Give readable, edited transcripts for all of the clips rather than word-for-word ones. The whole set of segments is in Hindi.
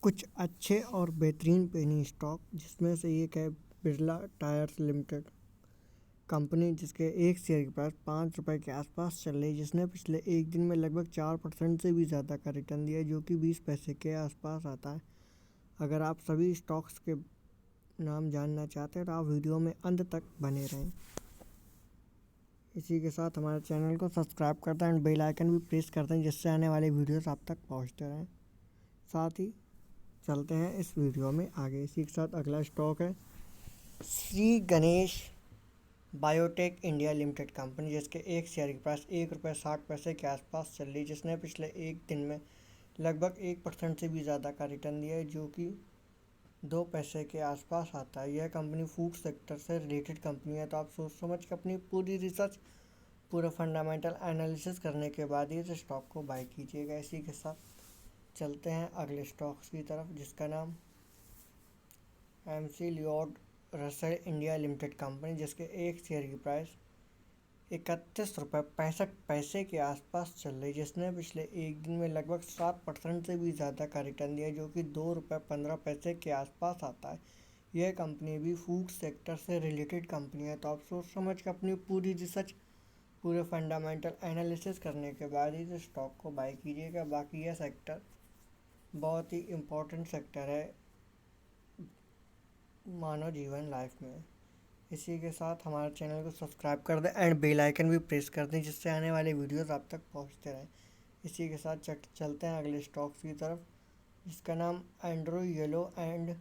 कुछ अच्छे और बेहतरीन पेनी स्टॉक, जिसमें से एक है बिरला टायर्स लिमिटेड कंपनी, जिसके एक शेयर के प्राइस ₹5 के आसपास चल रही है, जिसने पिछले एक दिन में लगभग 4% से भी ज़्यादा का रिटर्न दिया है, जो कि 20 पैसे के आसपास आता है। अगर आप सभी स्टॉक्स के नाम जानना चाहते हैं तो आप वीडियो में अंत तक बने रहें। इसी के साथ हमारे चैनल को सब्सक्राइब करते हैं एंड बेल आइकन भी प्रेस करते हैं, जिससे आने वाले वीडियोस आप तक पहुंचते रहें। साथ ही चलते हैं इस वीडियो में आगे। इसी के साथ अगला स्टॉक है Shri Ganesh biotech India limited company, जिसके एक शेयर की प्राइस ₹1.60 के आसपास चल रही है, जिसने पिछले एक दिन में लगभग 1% से भी ज़्यादा का रिटर्न दिया है, जो कि 2 पैसे के आसपास आता है। यह कंपनी फूड सेक्टर से रिलेटेड कंपनी है, तो आप सोच समझ के अपनी पूरी रिसर्च, पूरा फंडामेंटल एनालिसिस करने के बाद ही इस स्टॉक को बाय कीजिएगा। इसी के साथ चलते हैं अगले स्टॉक्स की तरफ, जिसका नाम MC Lloyd Russel India limited company, जिसके एक शेयर की प्राइस ₹31.65 के आसपास चल रही है, जिसने पिछले एक दिन में लगभग 7% से भी ज़्यादा का रिटर्न दिया, जो कि ₹2.15 के आसपास आता है। यह कंपनी भी फूड सेक्टर से रिलेटेड कंपनी है, तो आप सोच समझ के अपनी पूरी रिसर्च, पूरे फंडामेंटल एनालिसिस करने के बाद ही इस स्टॉक को बाय कीजिएगा। बाकी यह सेक्टर बहुत ही इम्पोर्टेंट सेक्टर है मानव जीवन लाइफ में। इसी के साथ हमारे चैनल को सब्सक्राइब कर दें एंड बेल आइकन भी प्रेस कर दें, जिससे आने वाले वीडियोस आप तक पहुंचते रहें। इसी के साथ चलते हैं अगले स्टॉक्स की तरफ, जिसका नाम एंड्रो येलो एंड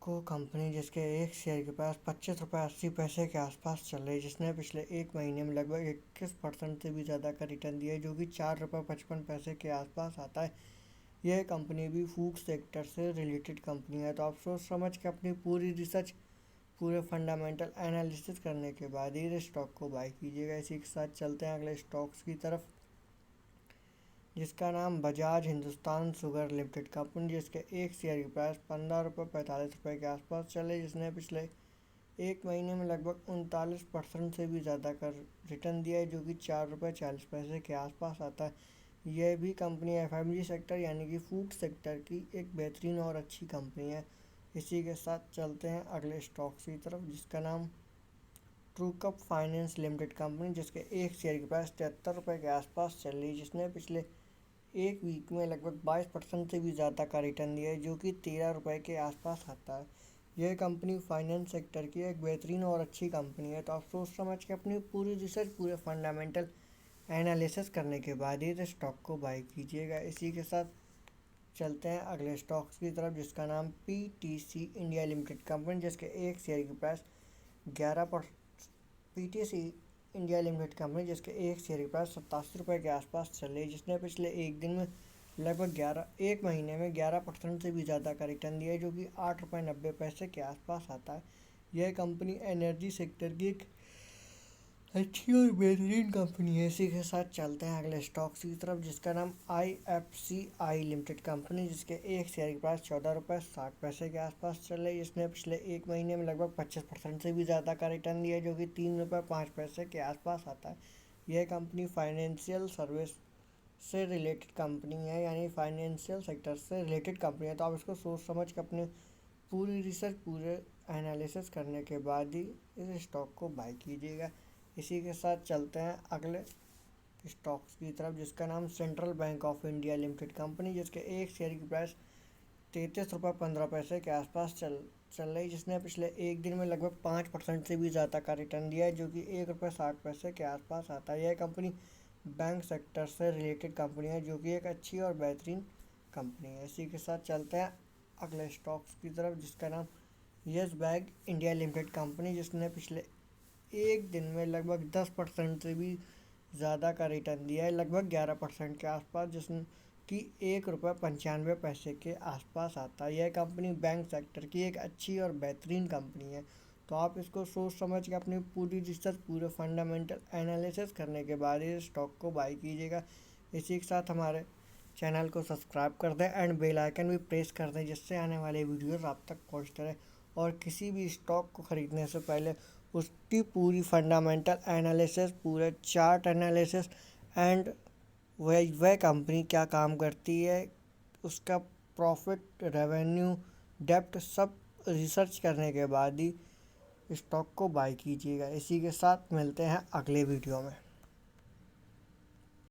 को कंपनी, जिसके एक शेयर के पास ₹25.80 के आसपास चल रही है, जिसने पिछले एक महीने में लगभग 21% से भी ज़्यादा का रिटर्न दिया है, जो कि ₹4.55 के आसपास आता है। यह कंपनी भी फूड सेक्टर से रिलेटेड कंपनी है, तो आप सोच समझ के अपनी पूरी रिसर्च, पूरे फंडामेंटल एनालिसिस करने के बाद ही स्टॉक को बाय कीजिएगा। इसी के साथ चलते हैं अगले स्टॉक्स की तरफ, जिसका नाम Bajaj Hindustan sugar limited company, जिसके एक शेयर की प्राइस ₹15.45 के आसपास चले, जिसने पिछले एक महीने में लगभग 39% से भी ज़्यादा का रिटर्न दिया है, जो कि ₹4.40 के आसपास आता है। यह भी कंपनी FMG सेक्टर यानी कि फूड सेक्टर की एक बेहतरीन और अच्छी कंपनी है। इसी के साथ चलते हैं अगले स्टॉक्स की तरफ, जिसका नाम ट्रूकप फाइनेंस लिमिटेड कंपनी, जिसके एक शेयर की प्राइस ₹73 के आसपास चल रही है, जिसने पिछले एक वीक में लगभग 22% से भी ज़्यादा का रिटर्न दिया है, जो कि ₹13 के आसपास आता है। यह कंपनी फाइनेंस सेक्टर की एक बेहतरीन और अच्छी कंपनी है, तो आप सोच समझ के अपनी पूरी रिसर्च, पूरे फंडामेंटल एनालिसिस करने के बाद ही इस स्टॉक को बाय कीजिएगा। इसी के साथ चलते हैं अगले स्टॉक्स की तरफ, जिसका नाम PTC इंडिया लिमिटेड कंपनी, जिसके एक शेयर की price 11 PTC India limited company, जिसके एक शेयर की प्राइस ₹87 के आसपास चल रही है, जिसने पिछले एक दिन में लगभग एक महीने में 11% से भी ज़्यादा का रिटर्न दिया है, जो कि ₹8.90 के आसपास आता है। यह कंपनी एनर्जी सेक्टर की एक अच्छी और बेहतरीन कंपनी है। इसी के साथ चलते हैं अगले स्टॉक्स की तरफ, जिसका नाम IFCI लिमिटेड कंपनी, जिसके एक शेयर की प्राइस ₹14.60 के आसपास चल रही है, जिसने पिछले एक महीने में लगभग 25% से भी ज़्यादा का रिटर्न दिया है, जो कि ₹3.05 के आसपास आता है। यह कंपनी फाइनेंशियल सर्विस से रिलेटेड कंपनी है, यानी फाइनेंशियल सेक्टर से रिलेटेड कंपनी है, तो आप इसको सोच समझ के अपने पूरी रिसर्च, पूरे एनालिसिस करने के बाद ही इस स्टॉक को बाय कीजिएगा। इसी के साथ चलते हैं अगले स्टॉक्स की तरफ, जिसका नाम central bank of India limited company, जिसके एक शेयर की प्राइस ₹33.15 के आसपास चल रही, जिसने पिछले एक दिन में लगभग 5% से भी ज़्यादा का रिटर्न दिया है, जो कि ₹1.60 के आसपास आता है। यह कंपनी बैंक सेक्टर से रिलेटेड कंपनी है, जो कि एक अच्छी और बेहतरीन कंपनी है। इसी के साथ चलते हैं अगले स्टॉक्स की तरफ, जिसका नाम yes bank India limited company, जिसने पिछले एक दिन में लगभग 10% से भी ज़्यादा का रिटर्न दिया है, लगभग 11% के आसपास, जिसमें कि ₹1.95 के आसपास आता है। यह कंपनी बैंक सेक्टर की एक अच्छी और बेहतरीन कंपनी है, तो आप इसको सोच समझ के अपनी पूरी रिसर्च, पूरे फंडामेंटल एनालिसिस करने के बाद ही स्टॉक को बाय कीजिएगा। इसी के साथ हमारे चैनल को सब्सक्राइब कर दें एंड बेल आइकन भी प्रेस कर दें, जिससे आने वाले वीडियोस आप तक पहुंचते रहे, और किसी भी स्टॉक को ख़रीदने से पहले उसकी पूरी फंडामेंटल एनालिसिस, पूरे चार्ट एनालिसिस एंड वह कंपनी क्या काम करती है, उसका प्रॉफिट, रेवेन्यू, डेप्ट सब रिसर्च करने के बाद ही स्टॉक को बाय कीजिएगा। इसी के साथ मिलते हैं अगले वीडियो में।